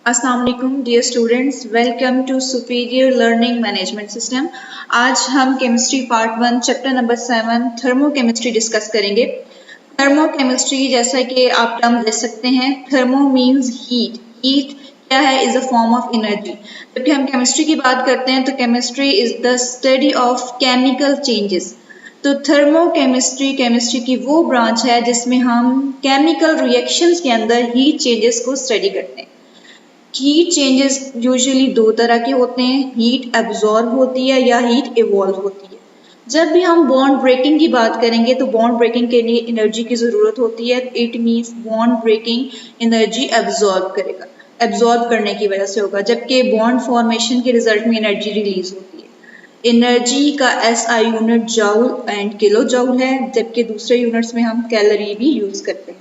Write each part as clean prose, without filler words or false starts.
अस्सलाम वालेकुम dear students, welcome to superior learning management system. आज हम chemistry part 1 chapter number 7 thermochemistry discuss करेंगे। थर्मोकेमिस्ट्री जैसा कि आप टर्म देख सकते हैं, थर्मो मीन्स हीट। हीट क्या है? Is a form of energy. जबकि हम केमिस्ट्री की बात करते हैं तो chemistry is the study of chemical changes. तो थर्मोकेमिस्ट्री केमिस्ट्री की वो ब्रांच है जिसमें हम केमिकल रिएक्शंस के अंदर हीट चेंजेस को स्टडी करते हैं। हीट चेंजेस यूजुअली दो तरह के होते हैं, हीट एब्जॉर्ब होती है या हीट इवॉल्व होती है। जब भी हम बॉन्ड ब्रेकिंग की बात करेंगे तो बॉन्ड ब्रेकिंग के लिए एनर्जी की ज़रूरत होती है। It means bond breaking energy absorb करेगा, एब्जॉर्ब करने की वजह से होगा, जबकि बॉन्ड फॉर्मेशन के रिजल्ट में एनर्जी रिलीज होती है। एनर्जी का SI unit joule and kilo joule है, जबकि दूसरे यूनिट्स में हम कैलोरी भी यूज़ करते हैं।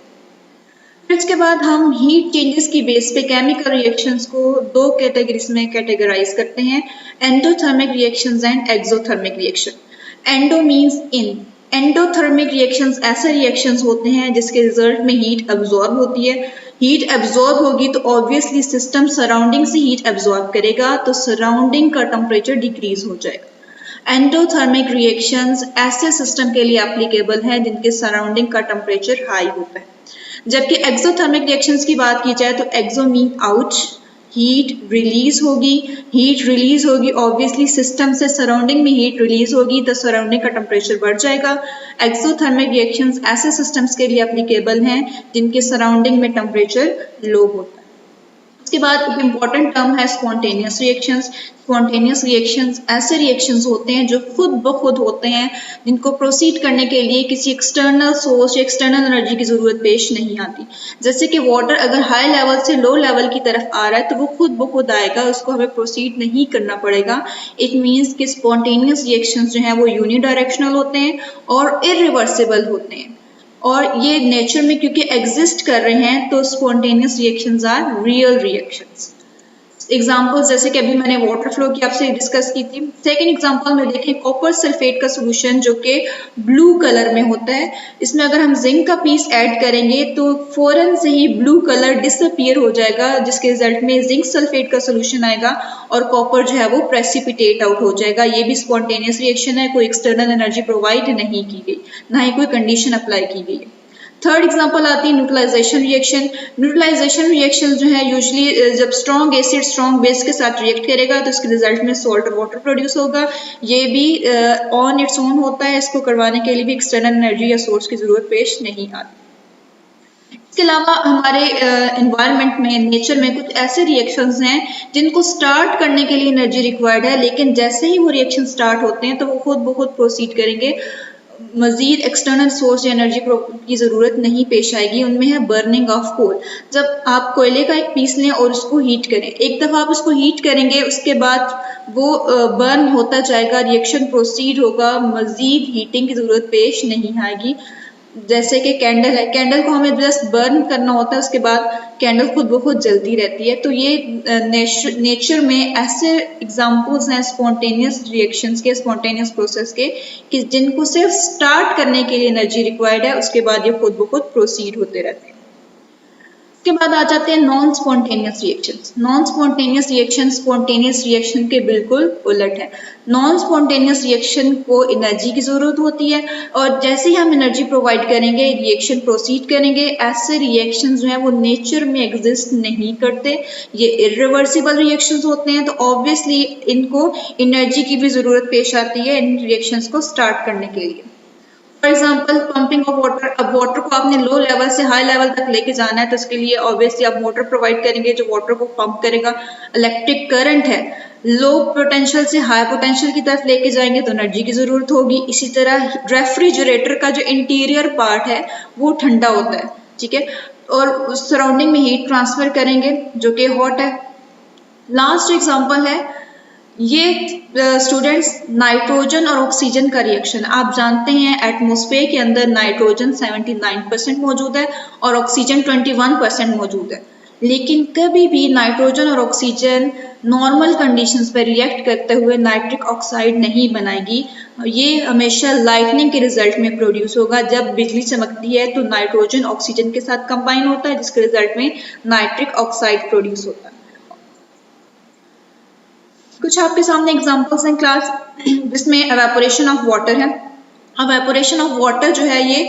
फिर इसके बाद हम हीट चेंजेस की बेस पे केमिकल रिएक्शंस को दो कैटेगरीज में कैटेगराइज करते हैं, endothermic reactions and exothermic reaction. Endo means in. Endothermic reactions ऐसे रिएक्शंस होते हैं जिसके रिजल्ट में हीट एब्जॉर्ब होती है। हीट एब्जॉर्ब होगी तो ऑब्वियसली सिस्टम सराउंडिंग से हीट एब्जॉर्ब करेगा, तो सराउंडिंग का टेम्परेचर डिक्रीज हो जाएगा। एंडोथर्मिक रिएक्शंस ऐसे सिस्टम के लिए एप्लीकेबल हैं जिनके सराउंडिंग का टेम्परेचर हाई होता है। जबकि एक्सोथर्मिक रिएक्शंस की बात की जाए तो एक्सो मीन आउट, हीट रिलीज होगी ऑब्वियसली सिस्टम से सराउंडिंग में हीट रिलीज होगी तो सराउंडिंग का टेम्परेचर बढ़ जाएगा। एक्सोथर्मिक रिएक्शंस ऐसे सिस्टम्स के लिए एप्लीकेबल हैं जिनके सराउंडिंग में टेम्परेचर लो होता है। उसके बाद एक इम्पॉर्टेंट टर्म है स्पॉन्टेनियस रिएक्शंस। स्पॉन्टेनियस रिएक्शंस ऐसे रिएक्शंस होते हैं जो खुद ब खुद होते हैं, जिनको प्रोसीड करने के लिए किसी एक्सटर्नल सोर्स या एक्सटर्नल एनर्जी की जरूरत पेश नहीं आती। जैसे कि वाटर अगर हाई लेवल से लो लेवल की तरफ आ रहा है तो वो खुद ब खुद आएगा, उसको हमें प्रोसीड नहीं करना पड़ेगा। इट मीन्स कि स्पॉन्टेनियस रिएक्शंस जो हैं वो यूनिडायरेक्शनल होते हैं और इरिवर्सिबल होते हैं, और ये नेचर में क्योंकि एग्जिस्ट कर रहे हैं तो spontaneous reactions are real reactions. Examples जैसे कि अभी मैंने वाटर फ्लो की आपसे डिस्कस की थी। सेकेंड एग्जाम्पल में देखें कॉपर सल्फेट का सोल्यूशन जो कि ब्लू कलर में होता है। इसमें अगर हम जिंक का पीस ऐड करेंगे तो फौरन से ही ब्लू कलर डिसअपियर हो जाएगा, जिसके रिजल्ट में जिंक सल्फेट का सोल्यूशन आएगा और कॉपर जो है वो प्रेसिपिटेट आउट हो जाएगा। ये भी स्पॉन्टेनियस रिएक्शन है, कोई एक्सटर्नल एनर्जी प्रोवाइड नहीं की गई, ना ही कोई कंडीशन अप्लाई की गई है। थर्ड एग्जांपल आती है न्यूट्रलाइजेशन रिएक्शन। न्यूट्रलाइजेशन रिएक्शन जो है यूजुअली जब स्ट्रॉन्ग एसिड स्ट्रॉन्ग बेस के साथ रिएक्ट करेगा तो इसके रिजल्ट में सॉल्ट और वाटर प्रोड्यूस होगा। ये भी ऑन इट्स ओन होता है, इसको करवाने के लिए भी एक्सटर्नल एनर्जी या सोर्स की जरूरत पेश नहीं आती। इसके अलावा हमारे एनवायरनमेंट में, नेचर में कुछ ऐसे रिएक्शंस हैं जिनको स्टार्ट करने के लिए एनर्जी रिक्वायर्ड है, लेकिन जैसे ही वो रिएक्शन स्टार्ट होते हैं तो वो खुद ब खुद प्रोसीड करेंगे, मजीद एक्सटर्नल सोर्स या एनर्जी की ज़रूरत नहीं पेश आएगी। उनमें है बर्निंग ऑफ कोल। जब आप कोयले का एक पीस लें और उसको हीट करें, एक दफ़ा आप उसको हीट करेंगे उसके बाद वो बर्न होता जाएगा, रिएक्शन प्रोसीड होगा, मजीद हीटिंग की ज़रूरत पेश नहीं आएगी। जैसे कि कैंडल है, कैंडल को हमें जस्ट बर्न करना होता है, उसके बाद कैंडल खुद ब खुद जलती रहती है। तो ये नेचर में ऐसे एग्जांपल्स हैं स्पॉन्टेनियस रिएक्शंस के, स्पॉन्टेनियस प्रोसेस के, कि जिनको सिर्फ स्टार्ट करने के लिए एनर्जी रिक्वायर्ड है, उसके बाद ये खुद ब खुद प्रोसीड होते रहते हैं। उसके बाद आ जाते हैं non spontaneous reactions. Non spontaneous reaction spontaneous reaction के बिल्कुल उलट है। नॉन स्पॉन्टेनियस रिएक्शन को एनर्जी की जरूरत होती है और जैसे ही हम एनर्जी प्रोवाइड करेंगे रिएक्शन प्रोसीड करेंगे। ऐसे रिएक्शन जो हैं वो नेचर में एग्जिस्ट नहीं करते, ये इरिवर्सिबल रिएक्शंस होते हैं, तो ऑब्वियसली इनको एनर्जी की भी जरूरत पेश आती है इन रिएक्शंस को स्टार्ट करने के लिए। For example pumping of water. अब वाटर को आपने लो लेवल से हाई लेवल तक लेके जाना है तो उसके लिए ऑब्वियसली आप मोटर प्रोवाइड करेंगे जो वाटर को पंप करेगा। इलेक्ट्रिक करंट है, लो पोटेंशियल से हाई पोटेंशियल की तरफ लेके जाएंगे तो एनर्जी की जरूरत होगी। इसी तरह रेफ्रिजरेटर का जो इंटीरियर पार्ट है वो ठंडा होता है, ठीक है, और सराउंडिंग में हीट ट्रांसफर करेंगे जो कि हॉट है। लास्ट एग्जाम्पल है ये स्टूडेंट्स नाइट्रोजन और ऑक्सीजन का रिएक्शन। आप जानते हैं एटमॉस्फेयर के अंदर नाइट्रोजन 79% मौजूद है और ऑक्सीजन 21% मौजूद है, लेकिन कभी भी नाइट्रोजन और ऑक्सीजन नॉर्मल कंडीशंस पर रिएक्ट करते हुए नाइट्रिक ऑक्साइड नहीं बनाएगी। ये हमेशा लाइटनिंग के रिजल्ट में प्रोड्यूस होगा। जब बिजली चमकती है तो नाइट्रोजन ऑक्सीजन के साथ कंबाइन होता है जिसके रिजल्ट में नाइट्रिक ऑक्साइड प्रोड्यूस होता है। कुछ आपके सामने एग्जांपल्स हैं क्लास जिसमें एवेपोरेशन ऑफ वाटर है। एवेपोरेशन ऑफ वाटर जो है ये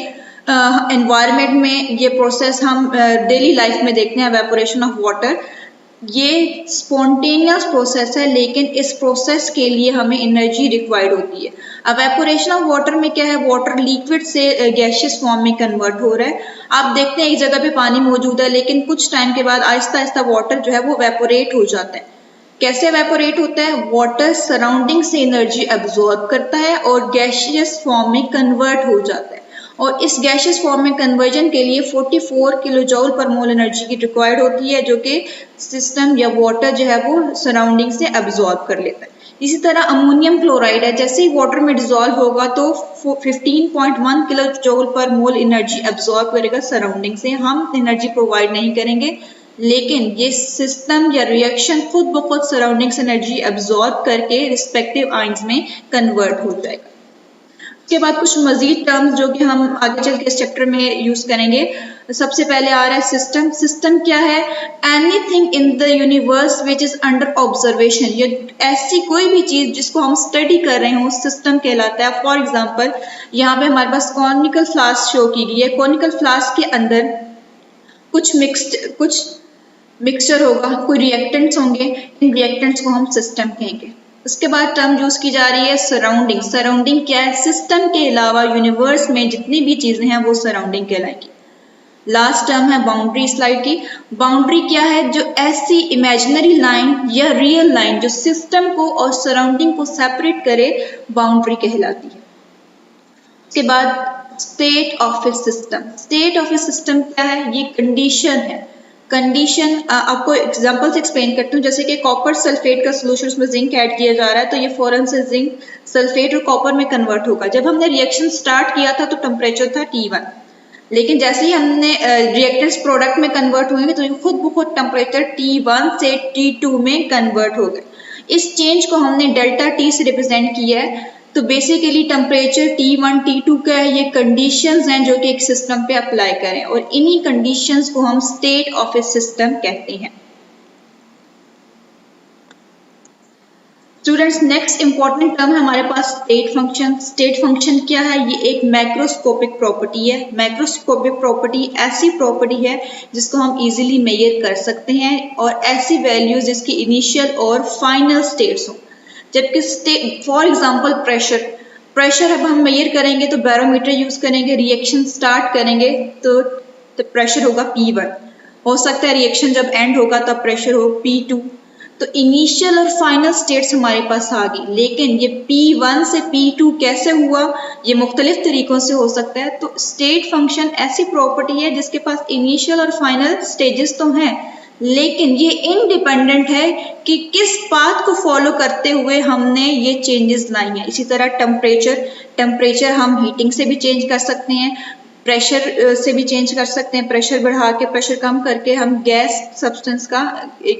एनवायरनमेंट में ये प्रोसेस हम डेली लाइफ में देखते हैं। एवेपोरेशन ऑफ वाटर ये स्पॉन्टेनियस प्रोसेस है, लेकिन इस प्रोसेस के लिए हमें एनर्जी रिक्वायर्ड होती है। एवेपोरेशन ऑफ वाटर में क्या है, वाटर लिक्विड से गैसियस फॉर्म में कन्वर्ट हो रहा है। आप देखते हैं एक जगह पे पानी मौजूद है, लेकिन कुछ टाइम के बाद आहिस्ता आहिस्ता वाटर जो है वो वेपोरेट हो जाता है। कैसे वेपोरेट होता है, वाटर सराउंडिंग से एनर्जी एब्जॉर्ब करता है और गैसियस फॉर्म में कन्वर्ट हो जाता है। और इस गैसियस फॉर्म में कन्वर्जन के लिए 44 किलो जूल पर मोल एनर्जी की रिक्वायर्ड होती है, जो कि सिस्टम या वाटर जो है वो सराउंडिंग से एब्जॉर्ब कर लेता है। इसी तरह अमोनियम क्लोराइड है, जैसे ही वाटर में डिजोल्व होगा तो 15.1 किलो जूल पर मोल एनर्जी एब्जॉर्ब करेगा सराउंडिंग से। हम एनर्जी प्रोवाइड नहीं करेंगे, लेकिन ये सिस्टम या रिएक्शन खुद ब खुद सराउंडिंग से एनर्जी एब्जॉर्ब करके रिस्पेक्टिव आयंस में कन्वर्ट हो जाएगा। उसके बाद कुछ मजीद टर्म्स जो कि हम आगे चल के इस चैप्टर में यूज करेंगे। सबसे पहले आ रहा है सिस्टम। सिस्टम क्या है, anything in the universe which is under observation. ये ऐसी कोई भी चीज जिसको हम स्टडी कर रहे हो सिस्टम कहलाता है। फॉर एग्जांपल यहाँ पे हमारे पास कॉनिकल फ्लास्क शो की गई है। कॉनिकल फ्लास्क के अंदर कुछ मिक्सचर होगा, कोई रिएक्टेंट्स होंगे, इन रिएक्टेंट्स को हम सिस्टम कहेंगे। उसके बाद टर्म यूज की जा रही है सराउंडिंग। सराउंडिंग क्या है, सिस्टम के अलावा यूनिवर्स में जितनी भी चीजें हैं वो सराउंडिंग कहलाएंगी। लास्ट टर्म है बाउंड्री स्लाइड की। बाउंड्री क्या है, जो ऐसी इमेजिनरी लाइन या रियल लाइन जो सिस्टम को और सराउंडिंग को सेपरेट करे, बाउंड्री कहलाती है। उसके बाद state of A system. State of A system क्या है, ये कंडीशन है। कंडीशन आपको एग्जांपल से एक्सप्लेन करती हूँ। जैसे कि कॉपर सल्फेट का सोल्यूशन, उसमें जिंक ऐड किया जा रहा है, तो ये फौरन से जिंक सल्फेट और कॉपर में कन्वर्ट होगा। जब हमने रिएक्शन स्टार्ट किया था तो टेम्परेचर था T1, लेकिन जैसे ही हमने रिएक्टेंट्स प्रोडक्ट में कन्वर्ट होंगे तो ये खुद ब खुद टेम्परेचर T1 से T2 में कन्वर्ट हो गए। इस चेंज को हमने डेल्टा T से रिप्रेजेंट किया है। तो बेसिकली टेम्परेचर T1 T2 का है, ये कंडीशंस हैं जो कि एक सिस्टम पे अप्लाई करें, और इन्हीं कंडीशंस को हम स्टेट ऑफ ए सिस्टम कहते हैं। स्टूडेंट्स, नेक्स्ट इंपॉर्टेंट टर्म है हमारे पास स्टेट फंक्शन। स्टेट फंक्शन क्या है, ये एक मैक्रोस्कोपिक प्रॉपर्टी है। मैक्रोस्कोपिक प्रॉपर्टी ऐसी प्रॉपर्टी है जिसको हम इजीली मेजर कर सकते हैं, और ऐसी वैल्यूज जिसकी इनिशियल और फाइनल स्टेट्स हो। जबकि स्टेट, फॉर एग्जांपल प्रेशर अब हम मेजर करेंगे तो बैरोमीटर यूज करेंगे, रिएक्शन स्टार्ट करेंगे तो प्रेशर होगा P1। हो सकता है रिएक्शन जब एंड होगा तब प्रेशर हो P2। तो इनिशियल और फाइनल स्टेट्स हमारे पास आ गई, लेकिन ये P1 से P2 कैसे हुआ, ये मुख्तलिफ तरीकों से हो सकता है। तो स्टेट फंक्शन ऐसी प्रॉपर्टी है जिसके पास इनिशियल और फाइनल स्टेजेस तो हैं, लेकिन ये इंडिपेंडेंट है कि किस पाथ को फॉलो करते हुए हमने ये चेंजेस लाई हैं। इसी तरह टेम्परेचर हम हीटिंग से भी चेंज कर सकते हैं, प्रेशर से भी चेंज कर सकते हैं। प्रेशर बढ़ा के, प्रेशर कम करके हम गैस सब्सटेंस का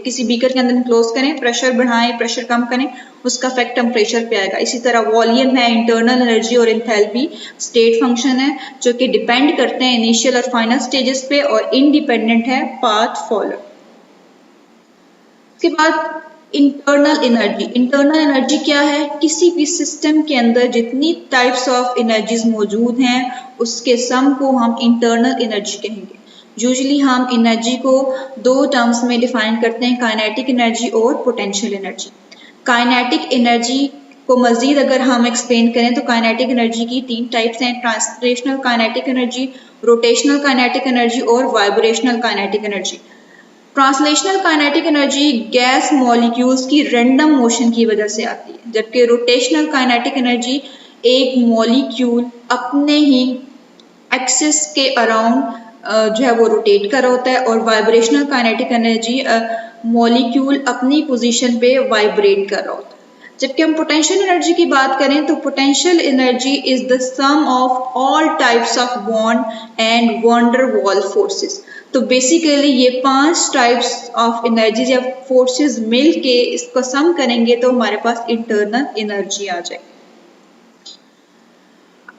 किसी बीकर के अंदर क्लोज करें, प्रेशर बढ़ाएं, प्रेशर कम करें, उसका इफेक्ट टेम्परेचर पे आएगा। इसी तरह वॉल्यूम है, इंटरनल एनर्जी और एंथैल्पी स्टेट फंक्शन है जो कि डिपेंड करते हैं इनिशियल और फाइनल स्टेजेस पे, और इंडिपेंडेंट है पाथ फॉलो। उसके बाद इंटरनल एनर्जी। इंटरनल एनर्जी क्या है, किसी भी सिस्टम के अंदर जितनी टाइप्स ऑफ एनर्जीज मौजूद हैं उसके सम को हम इंटरनल एनर्जी कहेंगे। यूजुअली हम एनर्जी को दो टर्म्स में डिफाइन करते हैं, काइनेटिक एनर्जी और पोटेंशियल एनर्जी। काइनेटिक एनर्जी को मजीद अगर हम एक्सप्लेन करें तो काइनेटिक एनर्जी की 3 टाइप्स हैं, translational kinetic energy, rotational kinetic energy और vibrational kinetic energy. Translational kinetic energy gas molecules की रैंडम मोशन की वजह से आती है, जबकि रोटेशनल काइनेटिक एनर्जी एक मॉलिक्यूल अपने ही एक्सिस के अराउंड जो है वो रोटेट कर रहा होता है, और वाइब्रेशनल काइनेटिक एनर्जी मॉलिक्यूल अपनी पोजीशन पे वाइब्रेट कर रहा होता है। जबकि हम पोटेंशियल एनर्जी की बात करें तो potential energy is the sum of all types of bond and van der Waals forces. तो बेसिकली ये 5 टाइप्स ऑफ एनर्जी या फोर्सेस मिल के इसको सम करेंगे तो हमारे पास इंटरनल एनर्जी आ जाएगी।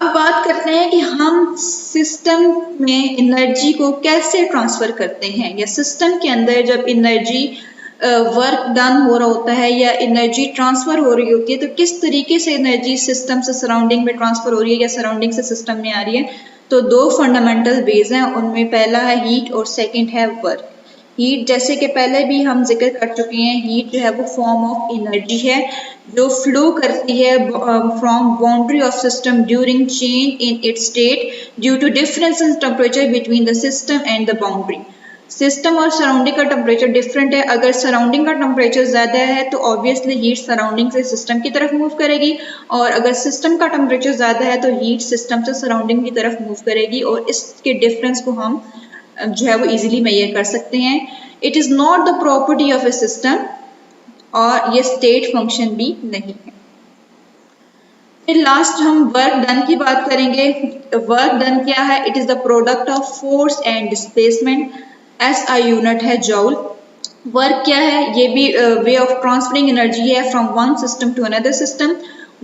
अब बात करते हैं कि हम सिस्टम में एनर्जी को कैसे ट्रांसफर करते हैं, या सिस्टम के अंदर जब एनर्जी वर्क डन हो रहा होता है या एनर्जी ट्रांसफर हो रही होती है, तो किस तरीके से एनर्जी सिस्टम से सराउंडिंग में ट्रांसफर हो रही है या सराउंडिंग से सिस्टम में आ रही है। तो दो फंडामेंटल वेज हैं, उनमें पहला है हीट और सेकंड है वर्क। हीट जैसे कि पहले भी हम जिक्र कर चुके हैं, हीट जो है वो फॉर्म ऑफ एनर्जी है जो फ्लो करती है from boundary of system during change in its state due to difference in temperature between the system and the boundary. System और सराउंडिंग का टेम्परेचर डिफरेंट है। अगर सराउंडिंग का टेम्परेचर ज़्यादा है तो ऑब्वियसली हीट सराउंडिंग से सिस्टम की तरफ मूव करेगी, और अगर सिस्टम का टेम्परेचर ज़्यादा है तो हीट सिस्टम से सराउंडिंग की तरफ मूव करेगी, और इसके डिफरेंस को हम जो है वो इजीली मेजर कर सकते हैं। It is not the property of A system, और ये स्टेट फंक्शन भी नहीं है। फिर लास्ट हम वर्क डन की बात करेंगे। वर्क डन क्या है? It is the product of force and displacement. SI unit है जॉल। वर्क क्या है? ये भी वे ऑफ ट्रांसफरिंग एनर्जी है from one system to another system.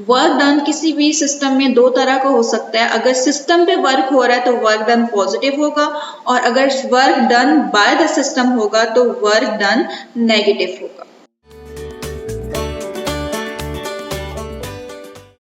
Work done किसी भी सिस्टम में दो तरह का हो सकता है। अगर सिस्टम पे वर्क हो रहा है तो वर्क डन पॉजिटिव होगा, और अगर work done by the system होगा तो वर्क डन नेगेटिव होगा।